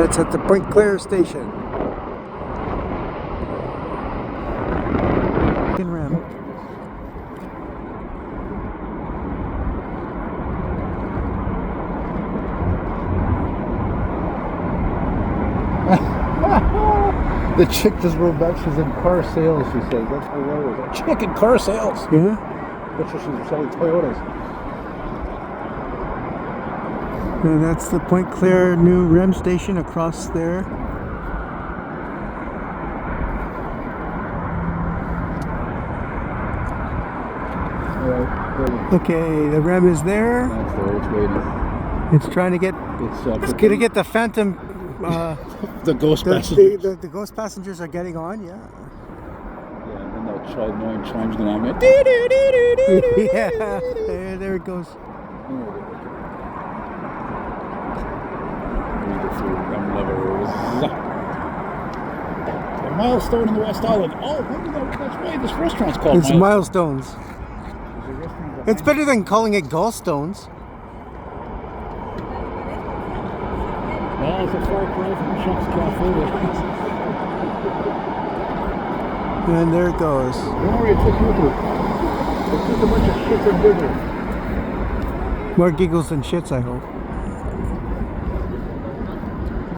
It's at the Pointe station. REM. The chick just wrote back, she's in car sales, she says. That's hilarious. A chick in car sales? Yeah. That's what she's selling Toyotas. And that's the Pointe new REM station across there. Okay, the REM is there. That's there, it's waiting. It's trying to get. It's gonna get the phantom. The ghost passengers. The ghost passengers are getting on. Yeah. Yeah, and then that annoying chime's gonna have Yeah. There it goes. A milestone in the West Island. Oh, look at that. That's right. This restaurant's called It's Milestones. It's better than calling it gallstones. Well, it's a far cry from Chuck's Cafe. And there it goes. Don't worry, it took you to. It took a bunch of shits and giggles. More giggles than shits, I hope.